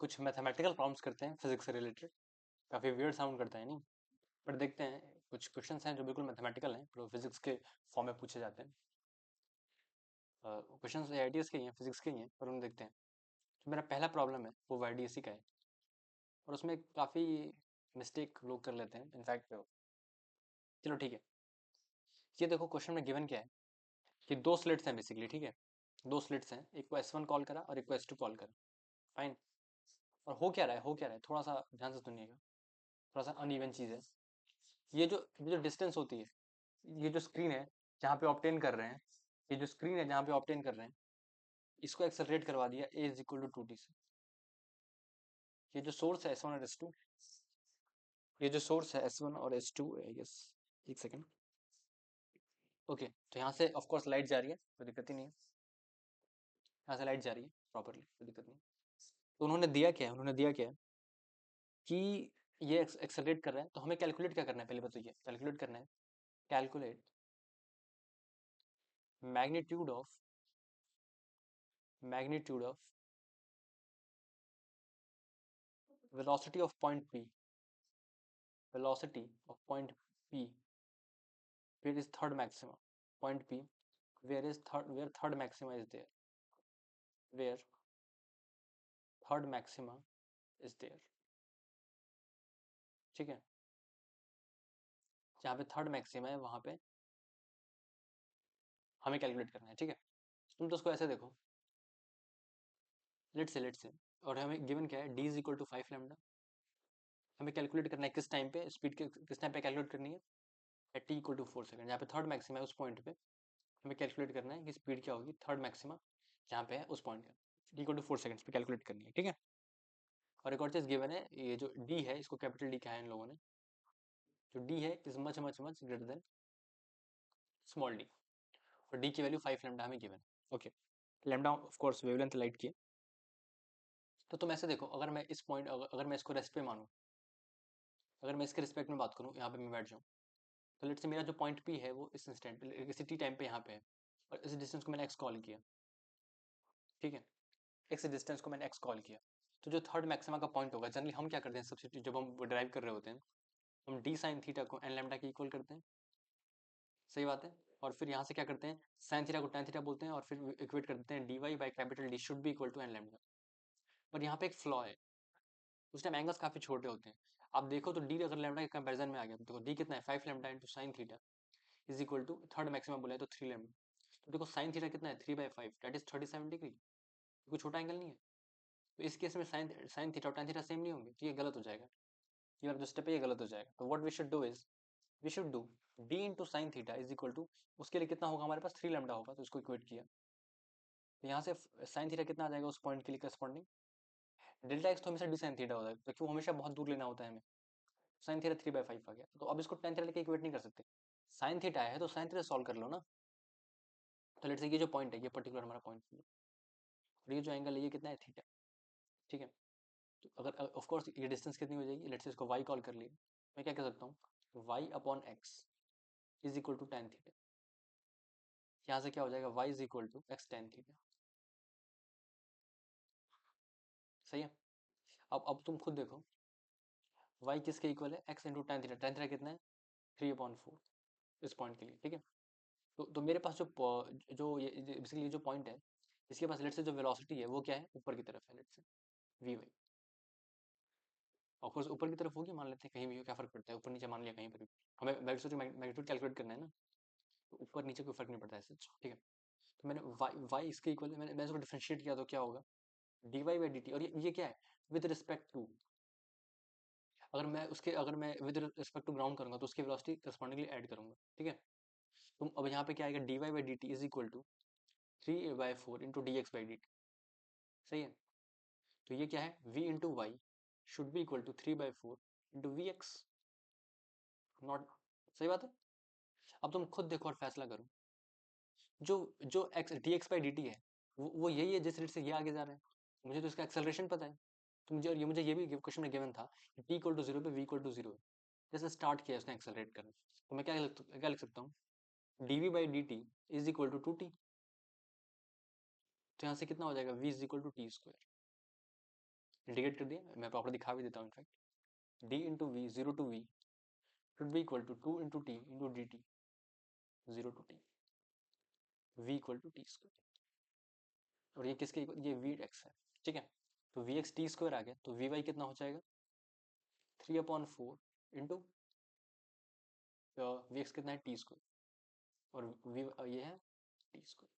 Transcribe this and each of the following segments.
कुछ mathematical problems करते हैं फिजिक्स से रिलेटेड। काफ़ी वियर्ड साउंड करता है नहीं, पर देखते हैं। कुछ क्वेश्चंस हैं जो बिल्कुल मैथमेटिकल हैं, जो फिजिक्स के फॉर्म में पूछे जाते हैं। क्वेश्चंस आईडीएस के ही हैं, फिजिक्स के ही हैं, पर उन्हें देखते हैं। जो मेरा पहला प्रॉब्लम है वो वाईडीएससी का है, और उसमें काफ़ी मिस्टेक लोग कर लेते हैं इनफैक्ट। चलो ठीक है, ये देखो क्वेश्चन में गिवन क्या है कि दो स्लिट्स हैं बेसिकली, ठीक है। दो स्लिट्स हैं, एक को S1 कॉल करा और एक को S2 कॉल करा। फाइन। और हो क्या रहा है, थोड़ा सा ध्यान से सुनिएगा। थोड़ा सा अनइवन चीज़ है। ये जो डिस्टेंस होती है, ये जो स्क्रीन है जहाँ पे ऑप्टेन कर रहे हैं, ये जो स्क्रीन है जहाँ पे ऑप्टेन कर रहे हैं, इसको एक्सेलरेट करवा दिया a is equal to 2t से। ये जो सोर्स है S1 और S2, ये जो सोर्स है S1 और S2, आई गेस, एक सेकंड। ओके, तो यहाँ से ऑफ कोर्स लाइट जा रही है, कोई दिक्कत ही नहीं है। यहाँ से लाइट जा रही है प्रॉपरली, कोई दिक्कत नहीं है। तो उन्होंने दिया क्या है कि ये एक्सेलरेट कर रहा है, तो हमें कैलकुलेट क्या करना है, पहले बताइए। कैलकुलेट करना है, calculate magnitude of velocity of point P, velocity of point P, where is third maxima, point P, where third maxima is there, where third maxima is there, ठीक है। जहाँ पे थर्ड मैक्सिमा है वहां पे हमें कैलकुलेट करना है, ठीक है। तुम तो उसको ऐसे देखो, लेट से और हमें गिवन क्या है, d is equal to 5 lambda. हमें कैलकुलेट करना है किस टाइम पे, स्पीड के किस टाइम पे कैलकुलेट करनी है, at t equal to 4 second. जहाँ पे थर्ड मैक्सिमा है उस पॉइंट पे हमें कैलकुलेट करना है कि स्पीड क्या होगी थर्ड मैक्सिमा जहाँ पे है उस पॉइंट का, t इक्वल टू 4 सेकंड्स पे कैलकुलेट करनी है, ठीक है। और एक और चीज गिवन है, ये जो d है इसको कैपिटल D कहा है इन लोगों ने। जो d है is much much much greater than small d, और d की वैल्यू 5 लैम्डा हमें गिवन है, okay. Lambda of course wavelength light की है। तो तुम ऐसे देखो, अगर मैं इस पॉइंट, अगर मैं इसको रेस्ट पे मानूं, अगर मैं इसके रिस्पेक्ट में बात करूं, यहाँ पे मैं बैठ जाऊं, तो लेट से मेरा जो पॉइंट P है वो इस इंस्टेंट इसी टी टाइम पे यहाँ पे है, और इस डिस्टेंस को मैंने x कॉल किया, ठीक है। x डिस्टेंस को मैंने x कॉल किया। तो जो थर्ड मैक्सिमा का पॉइंट होगा, जनरली हम क्या करते हैं सब्स्टिट्यूट, जब हम ड्राइव कर रहे होते हैं, हम d sin थीटा को n लैम्डा के इक्वल करते हैं, सही बात है। और फिर यहाँ से क्या करते हैं, sin थीटा को tan थीटा बोलते हैं, और फिर इक्वेट कर देते हैं dy by capital D should be equal to n lambda. पर यहाँ पे एक फ्लॉ है, उस टाइम एंगल्स काफी छोटे होते हैं। आप देखो तो d अगर लैम्डा के कंपैरिजन में आ गया, तो देखो d कितना है, 5 lambda into sine theta is equal to third maximum बोला है तो 3 लैम्डा। तो देखो साइन थीटा कितना है, 3/5, दैट इज 37 डिग्री। कोई छोटा एंगल नहीं है। तो इस केस में साइन साइन थीटा और tan थीटा सेम नहीं होंगे, तो ये गलत हो जाएगा। ये वाला जो स्टेप है ये गलत हो जाएगा। तो what we should do is, we should do d into sine theta is equal to, उसके लिए कितना होगा हमारे पास, 3 लैम्डा होगा, तो इसको इक्वेट किया। तो यहाँ से साइन थीटा कितना आ जाएगा उस पॉइंट के लिए करस्पॉन्डिंग, डेल्टा एक्स तो हमेशा डी साइन थीटा होता है, तो क्यों हमेशा बहुत दूर लेना होता है हमें। साइन थीटा 3/5 आ गया, तो अब इसको tan थीटा लेके इक्वेट नहीं कर सकते। साइन थीटा है तो साइन थीटा सॉल्व कर लो ना। तो लेट्स से ये जो पॉइंट है, ये पर्टिकुलर हमारा पॉइंट, और ये जो एंगल है ये कितना है, थीटा, ठीक है। तो अगर ऑफ कोर्स ये डिस्टेंस कितनी हो जाएगी, लेट्स से इसको y कॉल कर लिया, मैं क्या कह सकता हूँ, y upon X is equal to tan theta. यहाँ से क्या हो जाएगा, y is equal to X tan theta, सही है। अब तुम खुद देखो, y किसके इक्वल है, x into tan theta. tan theta कितना है, 3/4 इस पॉइंट के लिए, ठीक है। तो मेरे पास जो जो ये बेसिकली ये जो पॉइंट है, इसके पास लेट से जो वेलोसिटी है वो क्या है, ऊपर की तरफ है, लेट से vy। ऑफ कोर्स ऊपर की तरफ होगी, मान लेते हैं कहीं भी हो, क्या फर्क पड़ता है, ऊपर नीचे मान लिया कहीं पर भी। हमें मैग्नीट्यूड कैलकुलेट करना है ना, तो ऊपर नीचे कोई फर्क नहीं पड़ता है, सच, ठीक है। तो मैंने y इसके इक्वल है, मैंने इसको डिफरेंशिएट किया तो क्या होगा, dy बाई dt। और ये क्या है, विद रिस्पेक्ट टू, अगर मैं विद रिस्पेक्ट टू ग्राउंड करूंगा तो उसकी वेलोसिटी करस्पॉन्डिंगली ऐड करूंगा, ठीक है। तुम अब यहाँ पे क्या आएगा, dy by dt is equal to 3/4 into dx by dt, सही है। तो ये क्या है, v into Y should be equal to 3/4 into V X, not, सही बात है। अब तुम खुद देखो और फैसला करो, जो जो एक्स dx बाई dt है, वो यही है जिस रेट से ये आगे जा रहा है। मुझे तो इसका एक्सेलरेशन पता है। तो मुझे ये भी क्वेश्चन में गिवन था कि t इक्वल टू 0 पे v इक्वल टू 0 है। जैसे स्टार्ट किया उसने एक्सेलरेट करना, तो मैं क्या लिख सकता हूँ, dv by dt is equal to 2t। तो यहाँ से कितना हो जाएगा, v is equal to T square, integrate कर दिया, मैं प्रॉपर दिखा भी देता हूँ in fact. D into V, zero to V should be equal to 2 into T into D T, zero to T, V equal to T square. और ये किसके equal? ये वी एक्स है, ठीक है। तो वी एक्स टी स्क्वायर आ गया, तो वी वाई कितना हो जाएगा, 3/4 इंटू वी एक्स कितना है, टी स्क्वायर, और वी ये है टी स्क्वायर।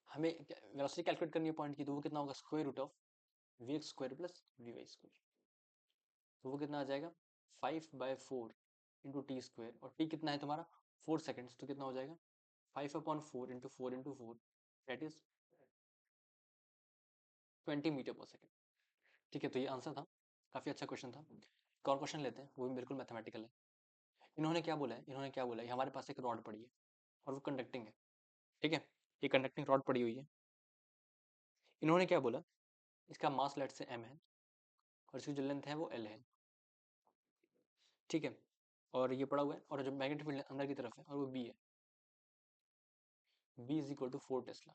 हमें वेलोसिटी कैलकुलेट करनी है पॉइंट की, तो वो कितना होगा, square root of V X square plus V Y square. तो वो कितना आ जाएगा, 5/4 इंटू टी स्क्वायर, और टी कितना है तुम्हारा 4 सेकेंड्स, तो कितना हो जाएगा 5/4 इंटू 4 दैट इज 20 मीटर पर सेकेंड। ठीक है, तो ये आंसर था, काफी अच्छा क्वेश्चन था। एक और क्वेश्चन लेते हैं, वो भी बिल्कुल मैथमेटिकल है। इन्होंने क्या बोला है, इन्होंने क्या बोला है, हमारे पास एक रॉड पड़ी है और वो कंडक्टिंग है, ठीक है, ये कंडक्टिंग रॉड पड़ी हुई है। इन्होंने क्या बोला, इसका मास लेट से m है और इसकी जो लेंथ है वो l है, ठीक है, और ये पड़ा हुआ है, और जो मैग्नेटिक फील्ड अंदर की तरफ है और वो b है, b is equal to 4 tesla.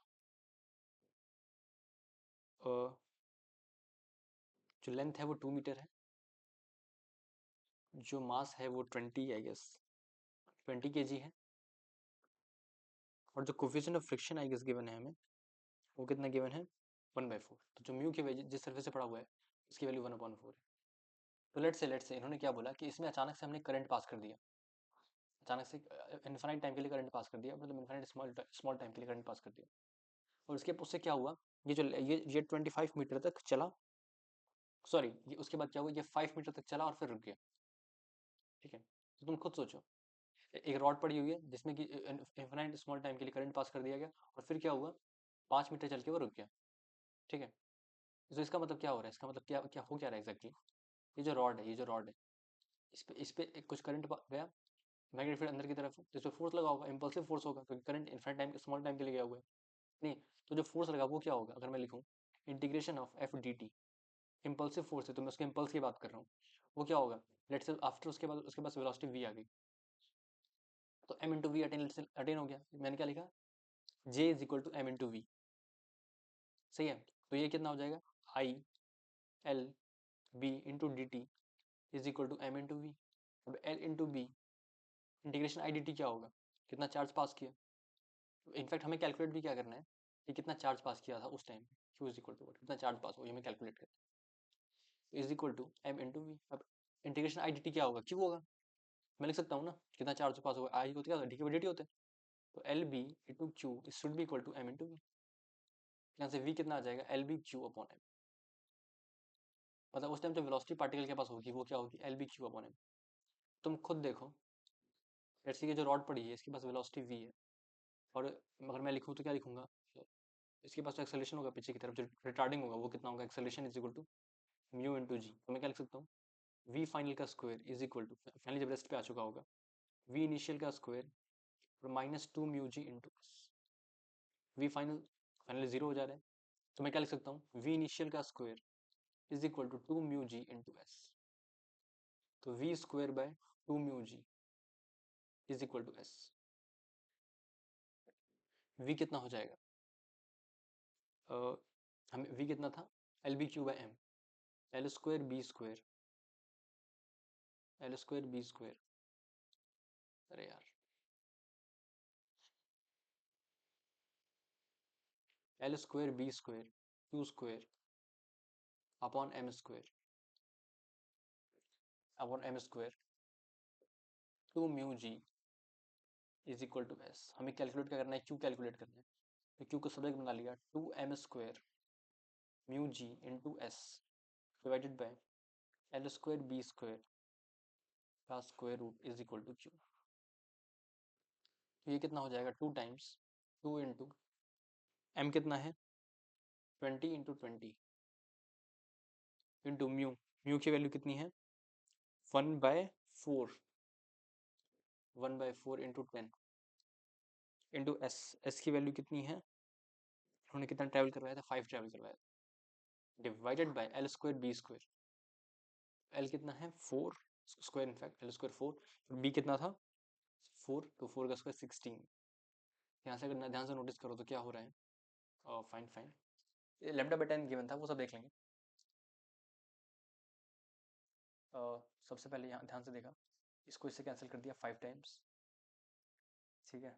जो लेंथ है वो 2 मीटर है, जो मास है वो 20 आई गेस 20 kg है, और जो coefficient of friction I guess given है हमें, वो कितना गिवन है 1/4। तो जो म्यू की वजह जिस सरफेस से पड़ा हुआ है उसकी वैल्यू 1/4 है। तो लेट से इन्होंने क्या बोला कि इसमें अचानक से हमने करंट पास कर दिया, अचानक से इन्फाइनाइट टाइम के लिए करंट पास कर दिया, मतलब इन्फाइनाइट स्मॉल टाइम के लिए करंट पास कर दिया, और उससे क्या हुआ, ये 25 मीटर तक चला, सॉरी ये उसके बाद क्या हुआ, ये 5 मीटर तक चला और फिर रुक गया, ठीक है। तो तुम खुद सोचो, एक रॉड पड़ी हुई है जिसमें कि इन्फाइनाइट स्मॉल टाइम के लिए करंट पास कर दिया गया, और फिर क्या हुआ, 5 मीटर चल के वो रुक गया, ठीक है। तो इसका मतलब क्या हो रहा है, इसका मतलब क्या क्या हो क्या रहा है एग्जैक्टली, ये जो रॉड है इस पे कुछ करंट गया, मैग्नेटिक फील्ड अंदर की तरफ है, तो इस पे फोर्स लगा होगा, इंपल्सिव फोर्स होगा, क्योंकि current infinite time small time के लिए गया हुआ है, नहीं। तो जो फोर्स लगा वो क्या होगा, अगर मैं लिखूं integration of F D T, impulsive force है तो मैं उसके इंपल्स की बात कर रहा हूँ, वो क्या होगा, लेट्स से आफ्टर उसके बाद वेलोसिटी वी आ गई, तो एम इंटू वी अटेन हो गया, मैंने क्या लिखा, J is equal to M into V, सही है। तो ये कितना हो जाएगा, I L B into D T is equal to M into V. अब L into B integration I D T क्या होगा, कितना चार्ज पास किया, इनफैक्ट हमें कैलकुलेट भी क्या करना है कि कितना चार्ज पास किया था उस टाइम पे, क्यू इज इक्वल टू कितना चार्ज पास हो, ये हमें कैलकुलेट करना है, is equal to M into V. अब इंटीग्रेशन आई डी टी क्या होगा, क्यू होगा, मैं लिख सकता हूँ ना, कितना चार्ज पास होगा, आई होता क्या, डी की डी टी होते हैं, तो L B into Q should be equal to M into V. यहाँ से वी कितना आ जाएगा, L B Q upon M, मतलब उस टाइम जो वेलोसिटी पार्टिकल के पास होगी वो क्या होगी, L B Q upon M. तुम खुद देखो, जैसे कि जो रॉड पड़ी है इसके पास वेलोसिटी वी है, और अगर मैं लिखूँ तो क्या लिखूंगा, इसके पास जो एक्सेलरेशन होगा पीछे की तरफ, जो रिटार्डिंग होगा वो कितना होगा, acceleration is equal to mu into g. तो मैं क्या लिख सकता हूँ, वी फाइनल का square is equal to, finally जब रेस्ट पे आ चुका होगा, वी इनिशियल का स्क्वायर और -2 म्यू जी into S. V final finally zero हो जा रहा है, तो मैं क्या लिख सकता हूँ, वी इनिशियल का square is equal to 2 mu ji into S. तो V square by 2 mu g is equal to S. V कितना हो जाएगा, हमें वी कितना था, L B Q by M, L square B square, L square B square, अरे यार, L square B square Q square upon M square upon M square 2 mu g is equal to S. हमें calculate क्या करना है, Q calculate करना है, तो Q को सब्जेक्ट बना लिया, 2 m square mu ji into S divided by L square B square का square root is equal to Q. तो ये कितना हो जाएगा, 2 टाइम्स 2 इंटू एम कितना है 20 इंटू 20 इंटू म्यू, म्यू की वैल्यू कितनी है 1/4, 1/4 इंटू 10 इंटू एस, एस की वैल्यू कितनी है, उन्होंने कितना ट्रैवल करवाया था, 5 ट्रैवल करवाया, divided by L square B square, L कितना है 4 square, in fact L square 4, B कितना था 4, तो 4 का स्क्वायर 16। यहाँ से अगर ध्यान से नोटिस करो तो क्या हो रहा है, fine fine, lambda by 10 given था वो सब देख लेंगे, सबसे पहले यहाँ ध्यान से देखा, इसको इससे कैंसिल कर दिया 5 टाइम्स, ठीक है,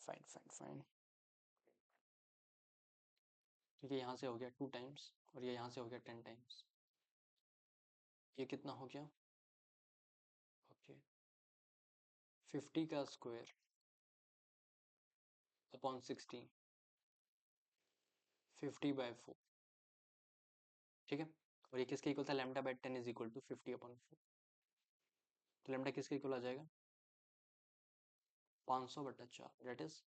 फाइन फाइन फाइन, ठीक है, यहाँ से हो गया 2 टाइम्स और ये यहाँ से हो गया 10 टाइम्स, ये कितना हो गया, ओके, 50 का स्क्वायर अपॉन 60, 50/4, ठीक है, और ये किसके इक्वल था, λ/10 इज इक्वल टू 50/4, तो लैम्डा किसके इक्वल आ जाएगा, 500/4, दैट इज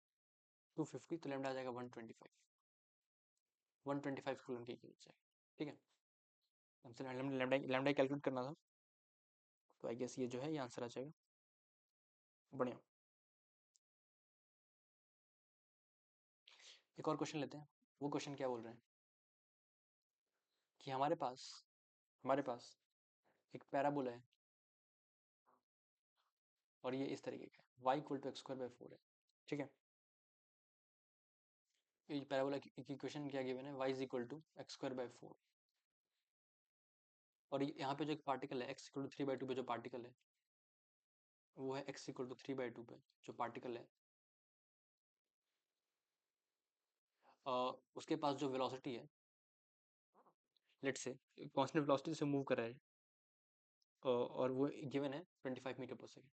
250, तो लैम्डा आ जाएगा 125, 125 कूलम की इक्वल जाएगा, ठीक है, हमसे लैम्डा कैलकुलेट करना था, तो आई गेस ये जो है ये आंसर आ जाएगा, बढ़िया। एक और क्वेश्चन लेते हैं, वो क्वेश्चन क्या बोल रहे हैं कि हमारे पास एक पैराबोला है और ये इस तरीके का है, y इक्वल टू x² 4 है, ठीक है, ये पैराबोला की इक्वेशन क्या गिवन है, y is equal to x² 4, और यहाँ पे जो एक पार्टिकल है x इक्वल टू 3/2 पे जो पार्टिकल है वो है x इक्वल टू 3/2 पे जो पार्टिकल है, उसके पास जो वेलोसिटी है, लेट्स से कांस्टेंट वेलोसिटी से मूव कर रहा है, और वो गिवन है 25 मीटर पर सेकेंड,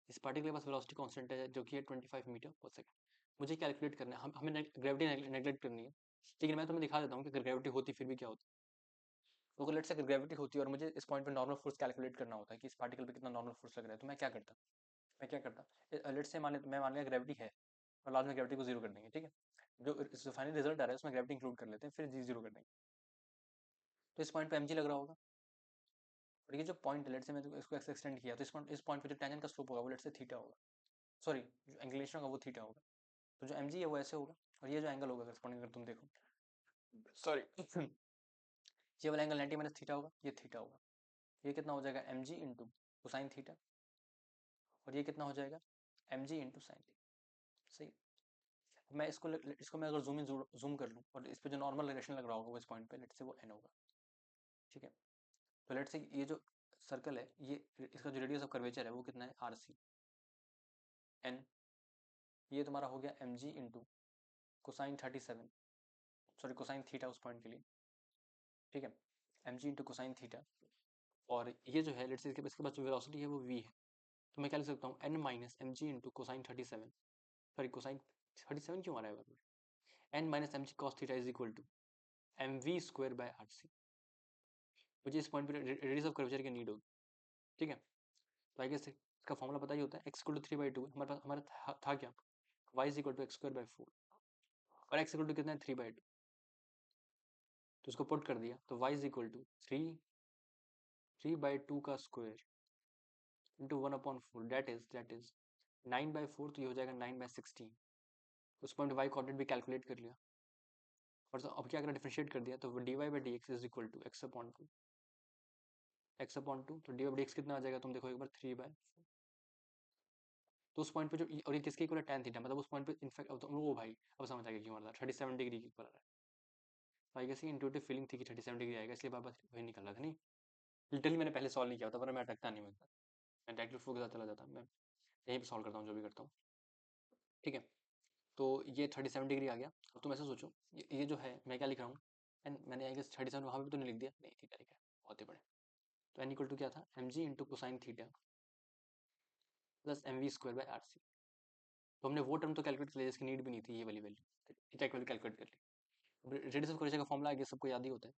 इस पार्टिकल के पास वेलोसिटी कांस्टेंट है जो कि है 25 मीटर पर सेकेंड, मुझे कैलकुलेट करना है, हमें ग्रेविटी नेगलेक्ट करनी है, लेकिन मैं तुम्हें दिखा देता हूँ कि अगर ग्रेविटी होती फिर भी क्या होता, तो अगर लेट्स से अगर ग्रेविटी होती है और मुझे इस पॉइंट पे नॉर्मल फोर्स कैलकुलेट करना होता है कि इस पार्टिकल पे कितना नॉर्मल फोर्स लग रहा है, तो मैं क्या करता लेट्स से मान लिया ग्रेविटी है और बाद में ग्रेविटी को जीरो कर देंगे, ठीक है, जो फाइनल रिजल्ट आ रहा है उसमें ग्रेविटी इंक्लूड कर लेते हैं, फिर जी जीरो कर देंगे, तो इस पॉइंट पे mg लग रहा होगा, और ये जो पॉइंट है लेट्स से मैं इसको एक्सटेंड किया, तो इस पॉइंट पे जो टेंजेंट का स्लोप होगा वो लेट्स से थीटा होगा, सॉरी जो एंगुलेशन होगा वो थीटा होगा, तो जो mg है वो ऐसे होगा, और ये जो एंगल होगा अगर तुम देखो, सॉरी ये वाला एंगल 90 माइनस थीटा होगा, ये थीटा होगा, ये कितना हो जाएगा mg इंटू कोसाइन थीटा, और ये कितना हो जाएगा mg इंटू साइन थीटा, सही, इसको मैं अगर जूम कर लूँ और इस पे जो नॉर्मल डायरेक्शन लग रहा होगा वो इस पॉइंट पे लेट्स से वो n होगा, ठीक है, तो लेट्स से ये जो सर्कल है ये इसका जो रेडियस ऑफ कर्वेचर है वो कितना है rc n, ये तुम्हारा हो गया mg into cosine 37, sorry cosine theta उस पॉइंट के लिए, ठीक है, mg इंटू कोसाइन थीटा, और ये जो है लेट्स से इसके पास जो वेलोसिटी है वो v है, तो मैं क्या लिख सकता हूँ n minus M G into cosine 37, sorry cosine 37 क्यों आ रहा है बार बार, n minus M G cos theta is equal to mv² / rc, मुझे इस पॉइंट पे रेडियस ऑफ कर्वेचर की नीड होगी, ठीक है, तो आई गेस इसका फॉर्मूला पता ही होता है, x इक्वल टू 3/2 हमारे पास था क्या, y is equal to x² 4, और x इक्वल टू कितना है 3/2, तो इसको पुट कर दिया, तो y इज इक्वल टू 3/2 का स्क्वायर इंटू 1/4, दैट इज 9/4, तो ये हो जाएगा 9/16, उस पॉइंट y कोऑर्डिनेट भी कैलकुलेट कर लिया, और तो अब क्या करें डिफरेंशिएट कर दिया, तो dy/dx is equal to x/2, x/2, तो dy/dx कितना आ जाएगा तुम देखो एक बार 3/4, तो उस पॉइंट पे जो और ये किसके इक्वल है tan थीटा, मतलब उस पॉइंट पे इनफैक्ट अब तो ओ भाई अब समझ आ गया क्यों आ रहा था 37 डिग्री की इक्वल आ रहा है, तो आई गेस ये इंट्यूटिव फीलिंग थी कि 37 डिग्री आएगा, इसलिए बार बार वही निकल रहा था, नहीं लिटरली मैंने पहले सॉल्व नहीं किया होता, पर मैं अटकता नहीं, मैं डायरेक्टली फ्लो के साथ चला जाता, मैं यहीं पे सॉल्व करता हूँ जो भी करता हूँ, ठीक है, तो ये 37 डिग्री आ गया, अब तुम ऐसे सोचो ये जो है मैं क्या लिख रहा हूँ, एंड मैंने आई गेस 37 वहाँ पे तो नहीं लिख दिया, नहीं थीटा लिखा है, बहुत ही बड़े, तो एन इक्वल टू क्या था M G into cosine theta plus mv²/rc, तो हमने वो टर्म तो कैलकुलेट कर लिया जिसकी नीड भी नहीं थी, ये वाली वैल्यू कैलकुलेट कर ली, रेडियस ऑफ कर्वेचर का फॉर्मूला आगे सबको याद ही होता है,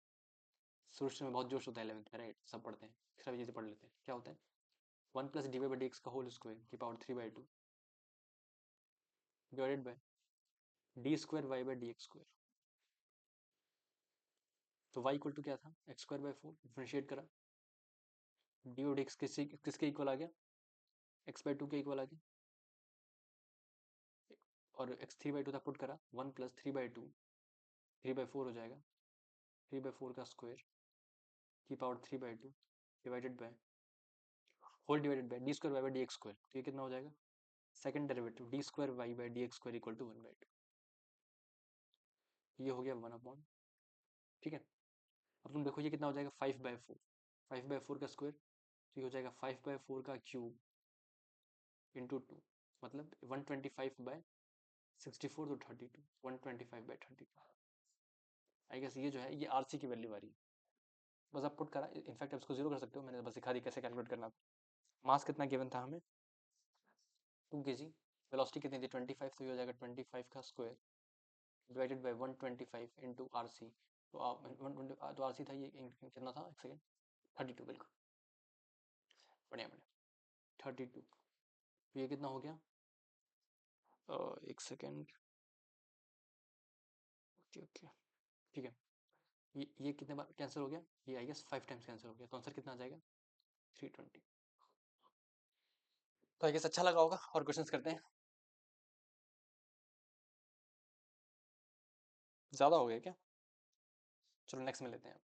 शुरू में बहुत जोश होता है 11th में, राइट, सब पढ़ते हैं, एक्स्ट्रा चीजें पढ़ लेते हैं, क्या होता है 1 प्लस dy/dx का होल स्क्वायर की पावर 3/2 डिवाइडेड बाय d²y/dx², तो y इक्वल टू क्या था x²/4, डिफरेंशिएट करा, dy/dx किसके इक्वल आ गया x/2 के इक्वल आ गया, और x 3/2 था पुट करा, 1 प्लस 3/2 3/4 हो जाएगा, 3/4 का स्क्वायर की power 3/2 divided by whole divided by d²y/dx², तो ये कितना हो जाएगा second derivative d²y/dx² equal to 1/2, ये हो गया 1/, ठीक है, अब तुम देखो ये कितना हो जाएगा 5/4, 5/4 का स्क्वायर, तो ये हो जाएगा 5/4 का क्यूब इंटू 2, मतलब 125/64 तो 32, 125/32। आई गेस ये जो है ये आरसी की वैल्यू आ रही है। बस आप पुट करा, इनफैक्ट आप इसको जीरो कर सकते हो, मैंने बस सिखा दी कैसे कैलकुलेट करना था। मास कितना गिवन था हमें, 2 kg। वेलोसिटी कितनी थी 25, तो ये हो जाएगा 25 का square divided by 125 into R C. तो तो आर सी था ये कितना था, एक सेकेंड, 32, बिल्कुल, बढ़िया बढ़िया, 32। तो ये कितना हो गया, एक सेकेंड, ओके ओके, ठीक है। ये कितने बार कैंसिल हो गया, ये आई गेस 5 टाइम्स कैंसिल हो गया, तो आंसर कितना आ जाएगा 320। तो आई गेस अच्छा लगा होगा, और क्वेश्चंस करते हैं। ज़्यादा हो गया क्या, चलो नेक्स्ट में लेते हैं।